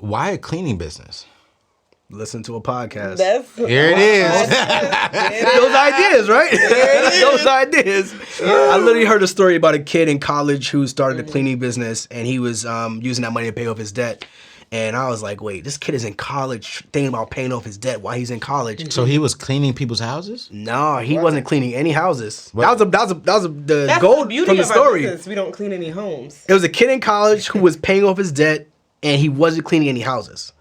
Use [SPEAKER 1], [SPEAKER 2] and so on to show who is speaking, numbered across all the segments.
[SPEAKER 1] why a cleaning business?
[SPEAKER 2] Listen to a podcast.
[SPEAKER 1] Here it is.
[SPEAKER 2] Those ideas, right? Those ideas. I literally heard a story about a kid in college who started a cleaning business, and he was using that money to pay off his debt. And I was like, wait, this kid is in college thinking about paying off his debt while he's in college.
[SPEAKER 1] So he was cleaning people's houses?
[SPEAKER 2] No, he wasn't cleaning any houses.
[SPEAKER 1] What?
[SPEAKER 2] That was the gold from the story.
[SPEAKER 3] We don't clean any homes.
[SPEAKER 2] It was a kid in college who was paying off his debt, and he wasn't cleaning any houses.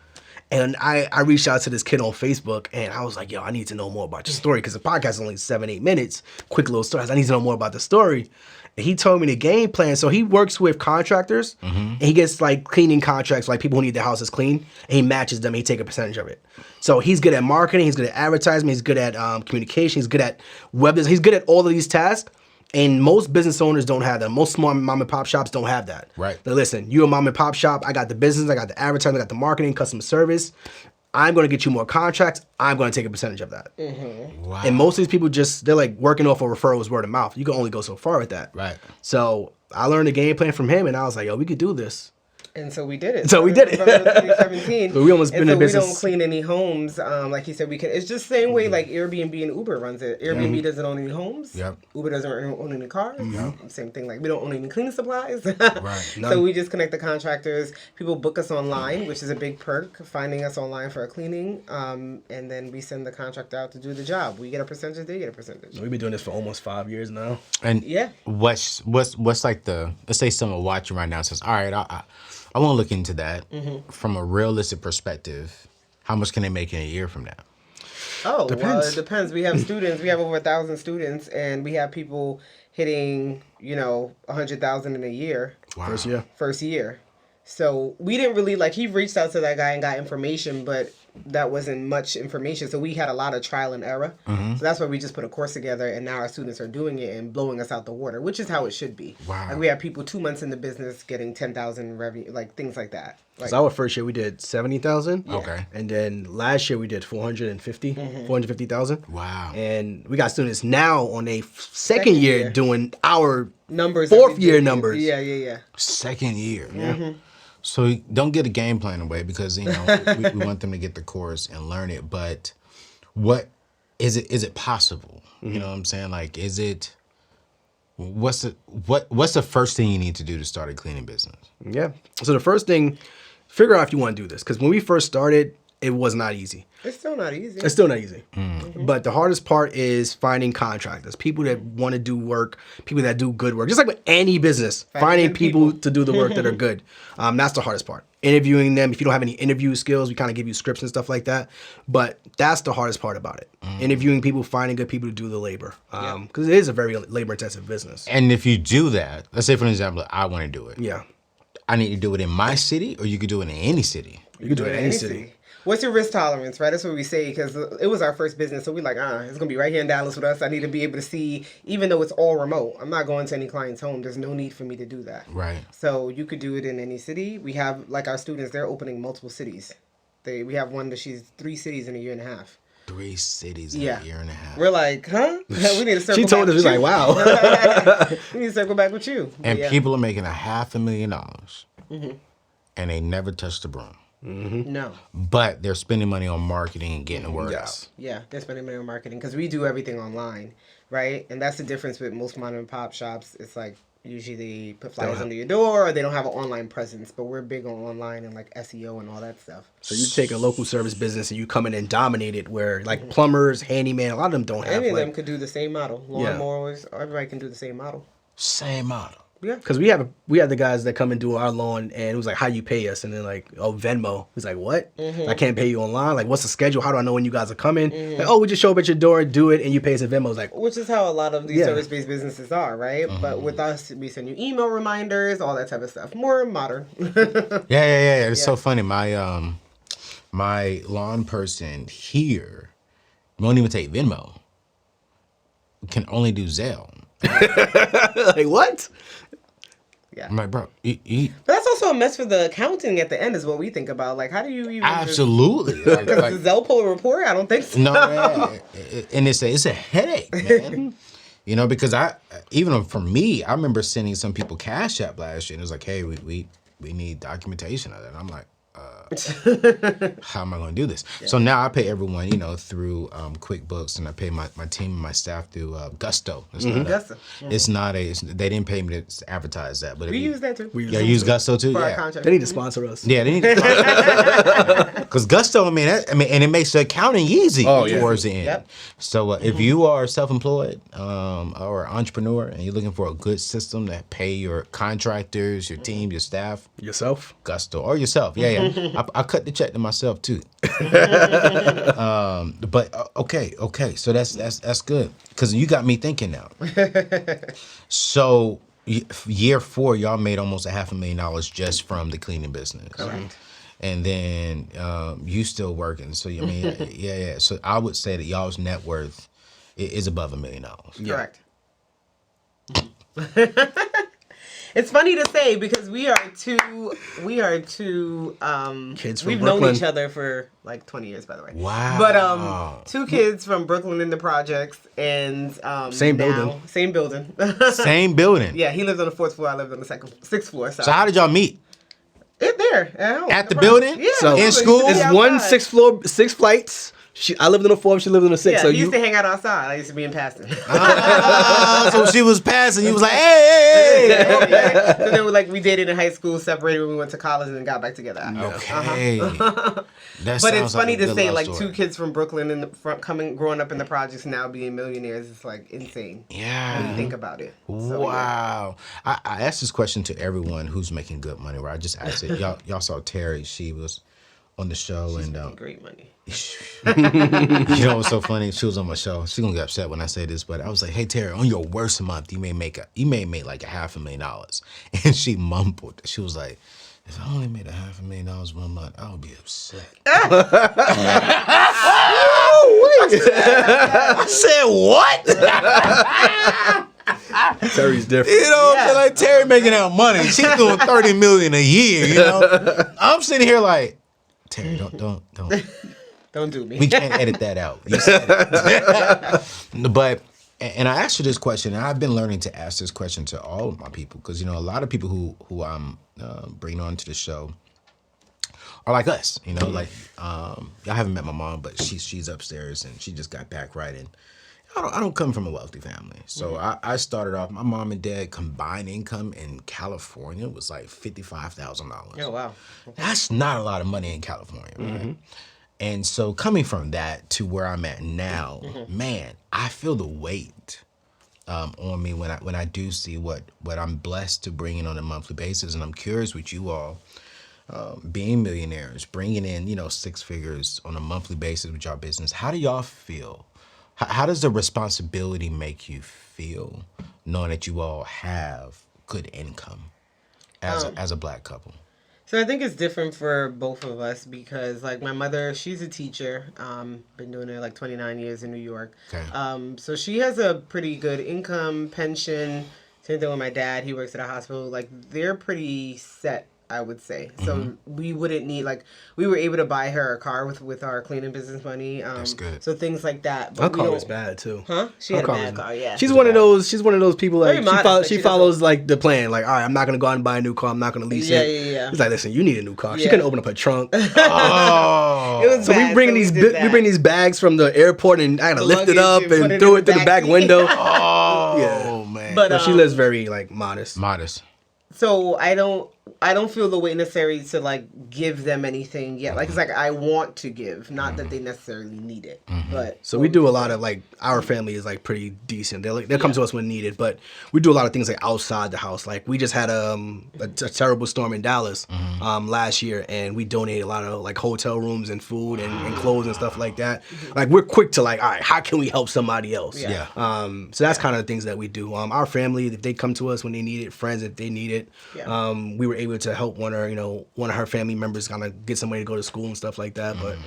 [SPEAKER 2] And I reached out to this kid on Facebook, and I was like, yo, I need to know more about your story, because the podcast is only 7-8 minutes, quick little stories. I need to know more about the story. And he told me the game plan. So he works with contractors, and he gets like cleaning contracts, like people who need their houses clean, and he matches them, and he take a percentage of it. So he's good at marketing, he's good at advertising, he's good at communication, he's good at web design, he's good at all of these tasks. And most business owners don't have that. Most small mom and pop shops don't have that.
[SPEAKER 1] Right.
[SPEAKER 2] Now listen, you're a mom and pop shop. I got the business, I got the advertising, I got the marketing, customer service. I'm going to get you more contracts. I'm going to take a percentage of that.
[SPEAKER 1] Wow.
[SPEAKER 2] And most of these people they're like working off of referrals, word of mouth. You can only go so far with that.
[SPEAKER 1] Right.
[SPEAKER 2] So I learned the game plan from him, and I was like, yo, we could do this.
[SPEAKER 3] And so we did it.
[SPEAKER 2] So we did it.
[SPEAKER 3] 2017.
[SPEAKER 2] But we almost been in business.
[SPEAKER 3] We don't clean any homes. Like you said, we can. It's just the same way like Airbnb and Uber runs it. Airbnb doesn't own any homes.
[SPEAKER 1] Yep.
[SPEAKER 3] Uber doesn't own any cars. Same thing. Like we don't own any cleaning supplies.
[SPEAKER 1] Right.
[SPEAKER 3] So we just connect the contractors. People book us online, which is a big perk, finding us online for a cleaning. And then we send the contractor out to do the job. We get a percentage. They get a percentage.
[SPEAKER 2] We've been doing this for almost 5 years now.
[SPEAKER 1] And
[SPEAKER 3] Yeah.
[SPEAKER 1] what's like let's say someone watching right now says, all right, I want to look into that from a realistic perspective. How much can they make in a year from now?
[SPEAKER 3] Oh,
[SPEAKER 2] Depends.
[SPEAKER 3] well, it depends. We have students. We have over 1,000 students, and we have people hitting, 100,000 in a year.
[SPEAKER 1] Wow.
[SPEAKER 2] First year.
[SPEAKER 3] So we didn't really he reached out to that guy and got information, but that wasn't much information. So we had a lot of trial and error. So that's why we just put a course together, and now our students are doing it and blowing us out the water, which is how it should be.
[SPEAKER 1] Wow.
[SPEAKER 3] Like we have people 2 months in the business getting 10,000 revenue, like things like that. Like,
[SPEAKER 2] So our first year we did 70,000.
[SPEAKER 1] Okay.
[SPEAKER 2] And then last year we did 450,000.
[SPEAKER 1] Wow.
[SPEAKER 2] And we got students now on a second year
[SPEAKER 3] year.
[SPEAKER 2] doing our
[SPEAKER 3] numbers.
[SPEAKER 2] fourth
[SPEAKER 3] that we
[SPEAKER 2] year
[SPEAKER 3] did.
[SPEAKER 2] numbers.
[SPEAKER 3] Yeah.
[SPEAKER 1] Second year. Yeah. So don't get a game plan away, because we want them to get the course and learn it. But what is it? Is it possible? You know what I'm saying? Like, is it? What's the first thing you need to do to start a cleaning business?
[SPEAKER 2] Yeah. So the first thing, figure out if you want to do this. Because when we first started, it was not easy.
[SPEAKER 3] It's still not easy.
[SPEAKER 2] It's still not easy. But the hardest part is finding contractors, people that want to do work, people that do good work. Just like with any business, finding
[SPEAKER 3] good
[SPEAKER 2] people
[SPEAKER 3] people.
[SPEAKER 2] to do the work that are good. That's the hardest part. Interviewing them. If you don't have any interview skills, we kind of give you scripts and stuff like that. But that's the hardest part about it. Interviewing people, finding good people to do the labor. Because it is a very labor-intensive business.
[SPEAKER 1] And if you do that, let's say for example, I want to do it.
[SPEAKER 2] Yeah.
[SPEAKER 1] I need to do it in my city, or you could do it in any city.
[SPEAKER 2] You can do it in any city.
[SPEAKER 3] What's your risk tolerance, right? That's what we say, because it was our first business. So we're like, it's going to be right here in Dallas with us. I need to be able to see, even though it's all remote. I'm not going to any client's home. There's no need for me to do that.
[SPEAKER 1] Right.
[SPEAKER 3] So you could do it in any city. We have, like our students, they're opening multiple cities. We have one that she's 3 cities in a year and a half.
[SPEAKER 1] 3 cities in a year and a half.
[SPEAKER 3] We're like, huh? We need to circle
[SPEAKER 2] She told
[SPEAKER 3] back
[SPEAKER 2] us,
[SPEAKER 3] with
[SPEAKER 2] we're like,
[SPEAKER 3] you.
[SPEAKER 2] wow.
[SPEAKER 3] We need to circle back with you.
[SPEAKER 1] And
[SPEAKER 3] Yeah.
[SPEAKER 1] people are making $500,000, and they never touch the broom.
[SPEAKER 3] No.
[SPEAKER 1] But they're spending money on marketing and getting the word out.
[SPEAKER 3] Yeah, they're spending money on marketing because we do everything online, right? And that's the difference with most mom and pop shops. It's like usually they put flyers under your door, or they don't have an online presence, but we're big on online and like SEO and all that stuff.
[SPEAKER 2] So you take a local service business and you come in and dominate it, where like plumbers, handyman, a lot of them don't have.
[SPEAKER 3] Any of
[SPEAKER 2] like,
[SPEAKER 3] them could do the same model. Lawnmowers, everybody can do the same model.
[SPEAKER 1] Same model.
[SPEAKER 3] Yeah.
[SPEAKER 2] Because we have the guys that come and do our lawn, and it was like, how you pay us? And then like, oh, Venmo. He's like, what? I can't pay you online. Like, what's the schedule? How do I know when you guys are coming? Like, oh, we just show up at your door, do it, and you pay us in Venmo. It's like,
[SPEAKER 3] Which is how a lot of these service-based businesses are, right? But with us, we send you email reminders, all that type of stuff. More modern.
[SPEAKER 1] Yeah. It's so funny. My my lawn person here won't even take Venmo. Can only do Zelle.
[SPEAKER 2] like what?
[SPEAKER 3] Yeah.
[SPEAKER 1] I'm like, bro,
[SPEAKER 3] But that's also a mess for the accounting at the end is what we think about. Like, how do you even
[SPEAKER 1] absolutely.
[SPEAKER 3] Does Zelle pull a report? I don't think so.
[SPEAKER 1] No, man. And it's a headache, man. Because even for me, I remember sending some people Cash App last year, and it was like, hey, we need documentation of that. And I'm like, how am I going to do this? Yeah. So now I pay everyone, through QuickBooks, and I pay my team and my staff through Gusto. It's not a. They didn't pay me to advertise that, but
[SPEAKER 3] we use that too.
[SPEAKER 1] We use Gusto too. Yeah,
[SPEAKER 2] they need to sponsor us.
[SPEAKER 1] Yeah, they need to sponsor because Gusto. And it makes the accounting easy towards the end. Yep. So if you are self-employed or entrepreneur and you're looking for a good system that pay your contractors, your team, your staff,
[SPEAKER 2] yourself,
[SPEAKER 1] Gusto or yourself, I cut the check to myself too. But okay, so that's good because you got me thinking now. So year 4, y'all made almost $500,000 just from the cleaning business.
[SPEAKER 3] Correct.
[SPEAKER 1] And then you still working. So yeah. So I would say that y'all's net worth is above $1 million.
[SPEAKER 3] Correct. It's funny to say because we are two
[SPEAKER 2] kids from
[SPEAKER 3] we've
[SPEAKER 2] Brooklyn.
[SPEAKER 3] known each other for like 20 years, by the way.
[SPEAKER 1] Wow.
[SPEAKER 3] But 2 kids from Brooklyn in the projects and
[SPEAKER 2] same
[SPEAKER 3] building.
[SPEAKER 1] Same building.
[SPEAKER 3] Yeah, he lives on the 4th floor, I lived on the 6th floor.
[SPEAKER 1] So how did y'all meet?
[SPEAKER 3] There
[SPEAKER 1] at the building?
[SPEAKER 3] Yeah.
[SPEAKER 2] So
[SPEAKER 1] in school?
[SPEAKER 2] It's 1 6 floor, 6 flights. I lived on the 4th, she lived on the 6th.
[SPEAKER 3] Yeah,
[SPEAKER 2] so
[SPEAKER 3] he used to hang out outside. I used to be in Paston.
[SPEAKER 1] So she was passing. You was like, hey.
[SPEAKER 3] Yeah. So then we dated in high school, separated when we went to college, and then got back together.
[SPEAKER 1] Okay.
[SPEAKER 3] But it's funny to say, like, 2 kids from Brooklyn in the front, growing up in the projects, now being millionaires. It's like insane.
[SPEAKER 1] Yeah.
[SPEAKER 3] When you think about it. So,
[SPEAKER 1] wow. Yeah. I asked this question to everyone who's making good money. Right? I just asked it. Y'all saw Terry. She was on the show.
[SPEAKER 3] She's
[SPEAKER 1] and
[SPEAKER 3] making great money.
[SPEAKER 1] What's so funny? She was on my show. She's gonna get upset when I say this, but I was like, "Hey Terry, on your worst month, you may make like $500,000,000," and she mumbled. She was like, "If I only made $500,000 one month, I would be upset." I said, "What?"
[SPEAKER 2] Terry's different.
[SPEAKER 1] Like Terry making out money. She's doing $30 million a year. I'm sitting here like, Terry, don't
[SPEAKER 3] do me.
[SPEAKER 1] We can't edit that out. You said it. But and I asked you this question, and I've been learning to ask this question to all of my people because a lot of people who I'm bringing on to the show are like us. Like y'all haven't met my mom, but she's upstairs and she just got back right. And I don't come from a wealthy family, so I started off. My mom and dad combined income in California was like $55,000.
[SPEAKER 3] Oh wow,
[SPEAKER 1] that's not a lot of money in California, right? And so coming from that to where I'm at now, man, I feel the weight on me when I do see what I'm blessed to bring in on a monthly basis. And I'm curious with you all, being millionaires, bringing in 6 figures on a monthly basis with y'all business. How do y'all feel? How does the responsibility make you feel knowing that you all have good income as a Black couple?
[SPEAKER 3] So I think it's different for both of us because, like, my mother, she's a teacher. Been doing it like 29 years in New York.
[SPEAKER 1] Okay.
[SPEAKER 3] So she has a pretty good income, pension. Same thing with my dad. He works at a hospital. Like, they're pretty set, I would say. So we wouldn't need, like, we were able to buy her a car with our cleaning business money.
[SPEAKER 1] That's good.
[SPEAKER 3] So things like that.
[SPEAKER 2] But her car was bad too.
[SPEAKER 3] Huh? She had a bad car. Yeah.
[SPEAKER 2] She's one of those people like she follows
[SPEAKER 3] doesn't...
[SPEAKER 2] like the plan. Like, all right, I'm not gonna go out and buy a new car. I'm not gonna lease it.
[SPEAKER 3] Yeah.
[SPEAKER 2] He's like, listen, you need a new car. She couldn't open up her trunk.
[SPEAKER 1] Oh.
[SPEAKER 3] It was
[SPEAKER 2] so
[SPEAKER 3] bad.
[SPEAKER 2] we bring these bags from the airport and I gotta lift it up and throw it through the back window.
[SPEAKER 1] Oh man.
[SPEAKER 3] But
[SPEAKER 2] she lives very like modest.
[SPEAKER 3] So I don't feel the weight necessary to like give them anything yet. Like it's like I want to give, not that they necessarily need it. But
[SPEAKER 2] so we do a lot of like our family is like pretty decent. They'll come to us when needed, but we do a lot of things like outside the house. Like we just had a terrible storm in Dallas last year, and we donated a lot of like hotel rooms and food and clothes and stuff like that. Like we're quick to like, all right, how can we help somebody else?
[SPEAKER 1] Yeah.
[SPEAKER 2] So that's kind of the things that we do. Our family, if they come to us when they need it, friends if they need it.
[SPEAKER 3] Yeah.
[SPEAKER 2] We were able to help one of her family members kind of get somebody to go to school and stuff like that. But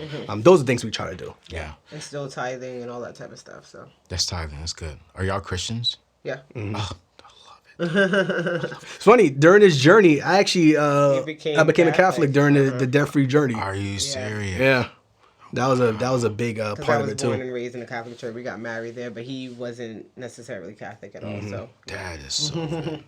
[SPEAKER 2] those are things we try to do.
[SPEAKER 1] Yeah.
[SPEAKER 3] And still tithing and all that type of stuff. So
[SPEAKER 1] That's tithing. That's good. Are y'all Christians?
[SPEAKER 3] yeah.
[SPEAKER 1] Oh, I love it.
[SPEAKER 2] It's funny, during this journey, I actually
[SPEAKER 3] became
[SPEAKER 2] I became a
[SPEAKER 3] Catholic.
[SPEAKER 2] Catholic during the debt-free journey.
[SPEAKER 1] Are you serious?
[SPEAKER 2] Yeah. That was a big part
[SPEAKER 3] I
[SPEAKER 2] of
[SPEAKER 3] was
[SPEAKER 2] it
[SPEAKER 3] born
[SPEAKER 2] too.
[SPEAKER 3] and raised in a Catholic church. We got married there, but he wasn't necessarily Catholic at all. So
[SPEAKER 1] That is so good.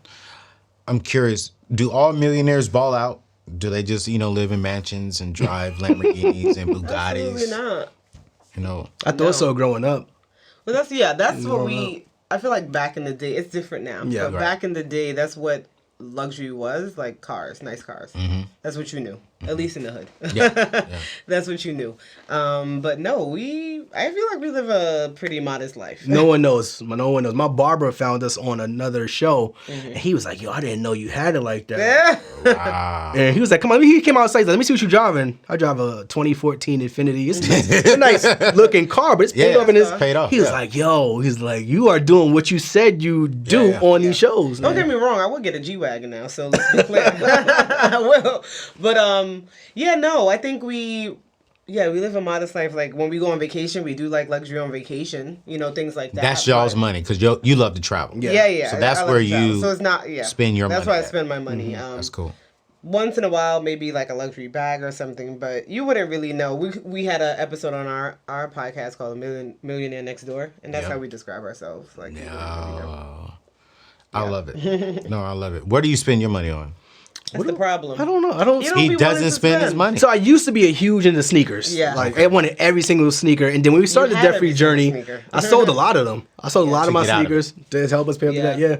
[SPEAKER 1] I'm curious, do all millionaires ball out? Do they just live in mansions and drive Lamborghinis and Bugattis?
[SPEAKER 3] Absolutely not.
[SPEAKER 2] I thought so growing up.
[SPEAKER 3] Well, that's what we. I feel like back in the day, it's different now.
[SPEAKER 2] Yeah,
[SPEAKER 3] but back in the day, that's what luxury was, like cars, nice cars. That's what you knew, at least in the hood.
[SPEAKER 1] Yeah.
[SPEAKER 3] That's what you knew. But no, I feel like we live a pretty modest life.
[SPEAKER 2] No one knows. My barber found us on another show, and he was like, "Yo, I didn't know you had it like that."
[SPEAKER 1] Wow.
[SPEAKER 2] And he was like, "Come on." He came outside. He's like, "Let me see what you're driving." I drive a 2014 Infiniti. It's a nice looking car, but it's paid off.
[SPEAKER 1] It's paid off.
[SPEAKER 2] He was like, "Yo," he's like, "You are doing what you said you do on these shows."
[SPEAKER 3] Don't get me wrong, I would get a G-Wagon now, so let's be clear. I will. But I think we live a modest life. Like when we go on vacation, we do like luxury on vacation, things like that.
[SPEAKER 1] That's y'all's money because you love to travel.
[SPEAKER 3] Yeah.
[SPEAKER 1] So that's where you
[SPEAKER 3] so it's not,
[SPEAKER 1] spend your money.
[SPEAKER 3] That's why I spend my money.
[SPEAKER 1] That's cool.
[SPEAKER 3] Once in a while, maybe like a luxury bag or something, but you wouldn't really know. We had an episode on our podcast called Millionaire Next Door, and that's how we describe ourselves. Like,
[SPEAKER 1] I love it. No, I love it. Where do you spend your money on?
[SPEAKER 3] That's the problem.
[SPEAKER 2] I don't know.
[SPEAKER 1] He doesn't spend his money.
[SPEAKER 2] So I used to be a huge into sneakers.
[SPEAKER 3] Yeah.
[SPEAKER 2] Like I wanted every single sneaker. And then when we started the
[SPEAKER 3] had
[SPEAKER 2] debt-free
[SPEAKER 3] every single
[SPEAKER 2] journey,
[SPEAKER 3] sneaker.
[SPEAKER 2] I sold a lot of them. I sold a lot of my
[SPEAKER 1] To get out of it.
[SPEAKER 2] sneakers to help us pay off the debt. Yeah.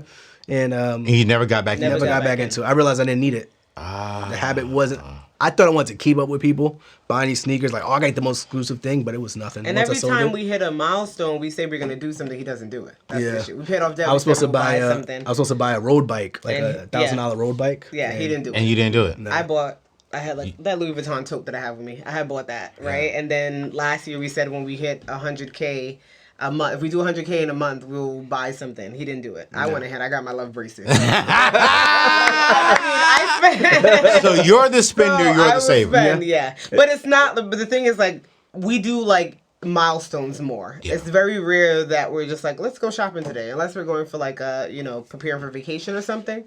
[SPEAKER 2] And
[SPEAKER 1] And you never got back
[SPEAKER 3] Never
[SPEAKER 1] into
[SPEAKER 2] never
[SPEAKER 1] it.
[SPEAKER 2] got back into it. I realized I didn't need it. The habit wasn't. I thought I wanted to keep up with people buying these sneakers. Like, I got the most exclusive thing, but it was nothing.
[SPEAKER 3] And
[SPEAKER 2] Once I
[SPEAKER 3] every
[SPEAKER 2] sold
[SPEAKER 3] time
[SPEAKER 2] it,
[SPEAKER 3] we hit a milestone, we say we're gonna do something. He doesn't do it. That's the
[SPEAKER 2] Yeah.
[SPEAKER 3] issue. We paid off debt.
[SPEAKER 2] I was
[SPEAKER 3] we
[SPEAKER 2] supposed to
[SPEAKER 3] said we'll
[SPEAKER 2] buy
[SPEAKER 3] something.
[SPEAKER 2] I was supposed to buy a road bike, like
[SPEAKER 3] And-
[SPEAKER 2] a $1,000 road bike.
[SPEAKER 3] Yeah, he didn't do it.
[SPEAKER 1] And you didn't do it.
[SPEAKER 3] I had like that Louis Vuitton tote that I have with me. I had bought that, right? And then last year we said when we hit 100K a month, if we do 100K in a month, we'll buy something. He didn't do it. I went ahead. I got my love bracelet. I spent.
[SPEAKER 1] So you're the spender, you're the saver.
[SPEAKER 3] Yeah. But it's not. But the thing is, like, we do like milestones more.
[SPEAKER 1] Yeah.
[SPEAKER 3] It's very rare that we're just like, let's go shopping today, unless we're going for like preparing for vacation or something.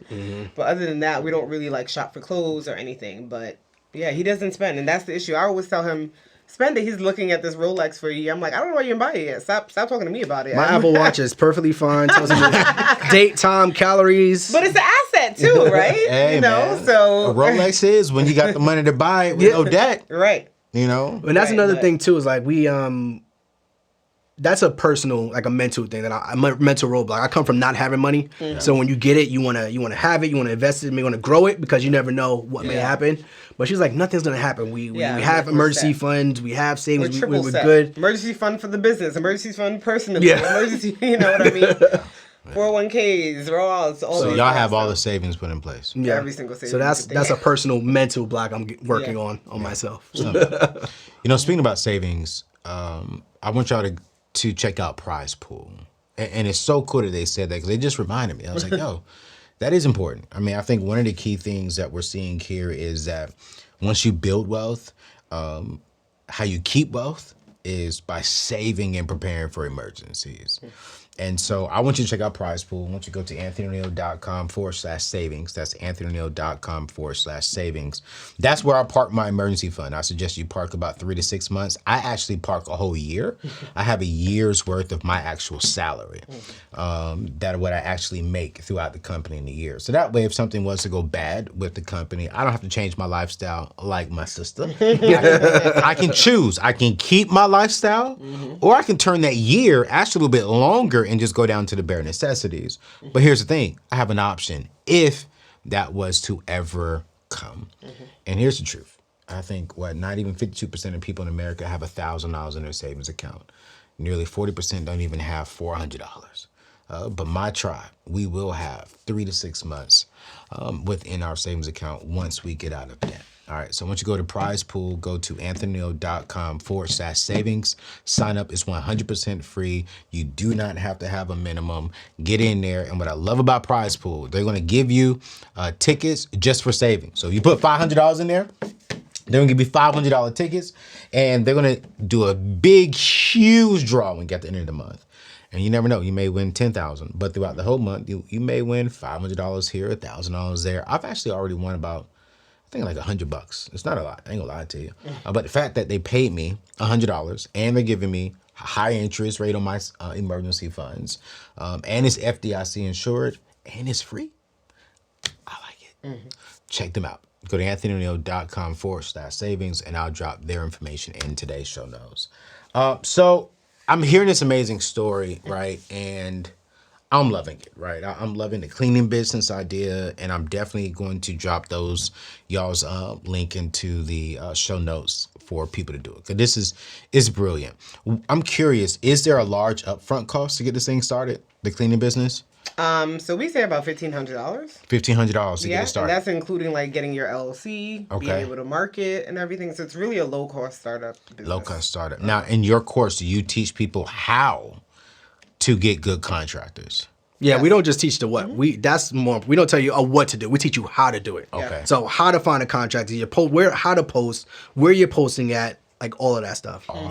[SPEAKER 3] But other than that, we don't really like shop for clothes or anything. But yeah, he doesn't spend, and that's the issue. I always tell him, spend it. He's looking at this Rolex for a year. I'm like, I don't know why you didn't buy it yet. Stop talking to me about it.
[SPEAKER 2] My Apple Watch is perfectly fine. Tells me the date, time, calories.
[SPEAKER 3] But it's an asset too, right?
[SPEAKER 1] Hey, man.
[SPEAKER 3] So
[SPEAKER 1] A Rolex is when you got the money to buy it with no debt.
[SPEAKER 3] right.
[SPEAKER 1] You know?
[SPEAKER 2] And that's
[SPEAKER 3] Right,
[SPEAKER 2] another
[SPEAKER 3] but-
[SPEAKER 2] thing too, is like we that's a personal, like a mental thing that I'm a mental roadblock. I come from not having money. So when you get it, you wanna have it, you wanna invest it, you wanna grow it because you never know what may happen. But she's like, nothing's gonna happen. We have
[SPEAKER 3] we're
[SPEAKER 2] emergency
[SPEAKER 3] set.
[SPEAKER 2] funds, we have
[SPEAKER 3] We're
[SPEAKER 2] savings,
[SPEAKER 3] triple
[SPEAKER 2] we're
[SPEAKER 3] set.
[SPEAKER 2] good.
[SPEAKER 3] Emergency fund for the business, emergency fund personally,
[SPEAKER 2] Yeah.
[SPEAKER 3] emergency, you know what I mean? 401ks, all
[SPEAKER 1] So
[SPEAKER 3] those
[SPEAKER 1] y'all have
[SPEAKER 3] stuff.
[SPEAKER 1] all the savings put in place.
[SPEAKER 2] Yeah.
[SPEAKER 3] Every single
[SPEAKER 2] So
[SPEAKER 3] savings
[SPEAKER 2] that's a personal mental block I'm working
[SPEAKER 3] Yeah.
[SPEAKER 2] on myself.
[SPEAKER 1] Speaking about savings, I want y'all to check out Prize Pool. And it's so cool that they said that because they just reminded me. I was like, yo, that is important. I mean, I think one of the key things that we're seeing here is that once you build wealth, how you keep wealth is by saving and preparing for emergencies. And so I want you to check out Prize Pool. I want you to go to anthonyoneal.com/savings. That's anthonyoneal.com/savings. That's where I park my emergency fund. I suggest you park about 3 to 6 months. I actually park a whole year. I have a year's worth of my actual salary. That what I actually make throughout the company in a year. So that way, if something was to go bad with the company, I don't have to change my lifestyle like my sister. I can choose. I can keep my lifestyle, or I can turn that year actually a little bit longer and just go down to the bare necessities. But here's the thing. I have an option if that was to ever come. And here's the truth. I think, not even 52% of people in America have $1,000 in their savings account. Nearly 40% don't even have $400. But my tribe, we will have 3 to 6 months within our savings account once we get out of debt. All right, so once you go to Prize Pool, go to anthonyoneal.com/savings. Sign up. It's 100% free. You do not have to have a minimum. Get in there. And what I love about Prize Pool, they're going to give you tickets just for savings. So you put $500 in there, they're going to give you $500 tickets, and they're going to do a big, huge draw when you get to the end of the month. And you never know, you may win $10,000, but throughout the whole month, you may win $500 here, $1,000 there. I've actually already won about, I think like $100. It's not a lot. I ain't gonna lie to you. But the fact that they paid me $100 and they're giving me a high interest rate on my emergency funds, and it's FDIC insured and it's free, I like it. Check them out. Go to anthonyoneal.com/savings, and I'll drop their information in today's show notes. So I'm hearing this amazing story, right? And I'm loving it, right? I'm loving the cleaning business idea, and I'm definitely going to drop y'all's link into the show notes for people to do it. Because it's brilliant. I'm curious, is there a large upfront cost to get this thing started, the cleaning business?
[SPEAKER 3] So we say about $1,500.
[SPEAKER 1] $1,500 to get it started.
[SPEAKER 3] And that's including like getting your LLC, being
[SPEAKER 1] Okay.
[SPEAKER 3] able to market and everything. So it's really a low cost startup business.
[SPEAKER 1] Low cost startup. Now, in your course, do you teach people how to get good contractors?
[SPEAKER 2] Yeah,
[SPEAKER 3] Yes.
[SPEAKER 2] we don't just teach the what. We don't tell you what to do. We teach you how to do it.
[SPEAKER 1] Okay.
[SPEAKER 2] So how to find a contractor, how to post, where you're posting at, like all of that stuff.
[SPEAKER 3] The
[SPEAKER 2] It's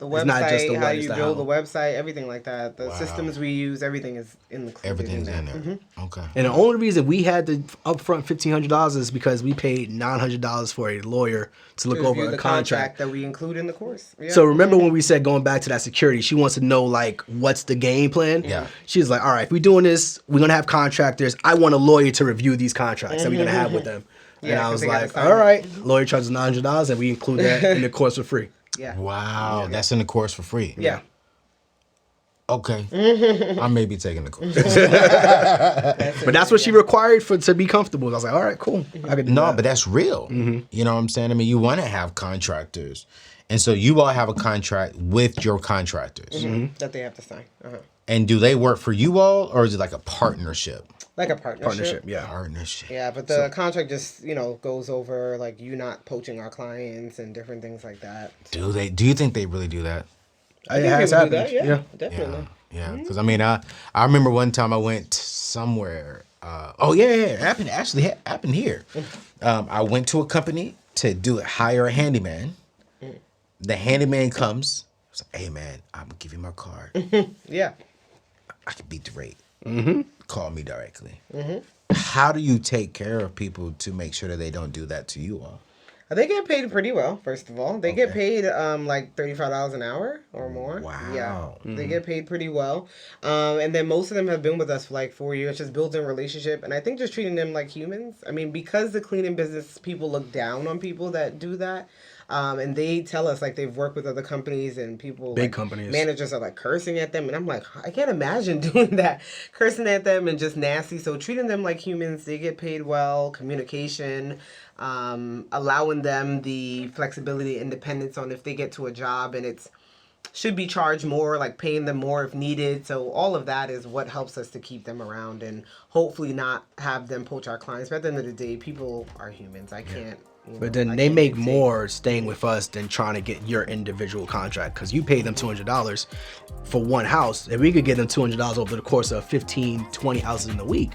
[SPEAKER 3] website,
[SPEAKER 2] not just the
[SPEAKER 3] how
[SPEAKER 2] what,
[SPEAKER 3] you
[SPEAKER 2] it's the
[SPEAKER 3] build
[SPEAKER 2] how.
[SPEAKER 3] the website, everything like that. The systems we use, everything is in the
[SPEAKER 1] Everything's in there. Okay.
[SPEAKER 2] And the only reason we had the upfront $1,500 is because we paid $900 for a lawyer to look over
[SPEAKER 3] Review
[SPEAKER 2] a
[SPEAKER 3] the
[SPEAKER 2] contract.
[SPEAKER 3] that we include in the course. Yeah.
[SPEAKER 2] So remember when we said going back to that security, she wants to know like what's the game plan?
[SPEAKER 1] Yeah.
[SPEAKER 2] She's like, all right, if we're doing this, we're gonna have contractors. I want a lawyer to review these contracts that we're gonna have with them. And
[SPEAKER 3] Yeah,
[SPEAKER 2] I
[SPEAKER 3] 'cause
[SPEAKER 2] was
[SPEAKER 3] they gotta
[SPEAKER 2] like,
[SPEAKER 3] sign
[SPEAKER 2] all
[SPEAKER 3] it.
[SPEAKER 2] right, lawyer charges $900 and we include that in the course for free.
[SPEAKER 3] Yeah.
[SPEAKER 1] Wow, that's in the course for free.
[SPEAKER 3] Yeah.
[SPEAKER 1] Okay. I may be taking the course.
[SPEAKER 2] But that's what she required to be comfortable. I was like, all right, cool. I could do
[SPEAKER 1] No,
[SPEAKER 2] that.
[SPEAKER 1] but that's real. You know what I'm saying? I mean, you want to have contractors. And so you all have a contract with your contractors.
[SPEAKER 3] That they have to sign.
[SPEAKER 1] And do they work for you all, or is it like a partnership?
[SPEAKER 3] Like a partnership.
[SPEAKER 2] yeah.
[SPEAKER 1] Partnership.
[SPEAKER 3] Yeah, but the contract just, goes over like you not poaching our clients and different things like that.
[SPEAKER 1] Do they? Do you think they really do that?
[SPEAKER 2] It
[SPEAKER 3] think
[SPEAKER 2] has
[SPEAKER 3] people do
[SPEAKER 2] happened.
[SPEAKER 3] that,
[SPEAKER 2] Yeah.
[SPEAKER 3] Definitely.
[SPEAKER 1] Yeah. Because I mean, I remember one time I went somewhere. It happened here. I went to a company to hire a handyman. The handyman comes. I was like, hey man, I'm gonna give you my card.
[SPEAKER 3] Yeah.
[SPEAKER 1] I can beat the rate. Call me directly. How do you take care of people to make sure that they don't do that to you all?
[SPEAKER 3] They get paid pretty well, first of all. They get paid like $35 an hour or more.
[SPEAKER 1] Wow.
[SPEAKER 3] Yeah. They get paid pretty well. And then most of them have been with us for like 4 years, just building a relationship. And I think just treating them like humans. I mean, because the cleaning business, people look down on people that do that. And they tell us like they've worked with other companies and people,
[SPEAKER 2] Big
[SPEAKER 3] like,
[SPEAKER 2] companies.
[SPEAKER 3] managers are like cursing at them. And I'm like, I can't imagine doing that, cursing at them and just nasty. So treating them like humans, they get paid well, communication, allowing them the flexibility, independence on if they get to a job and it's should be charged more, like paying them more if needed. So all of that is what helps us to keep them around and hopefully not have them poach our clients. But at the end of the day, people are humans. I can't.
[SPEAKER 2] But then they make more staying with us than trying to get your individual contract because you pay them $200 for one house. If we could get them $200 over the course of 15, 20 houses in a week,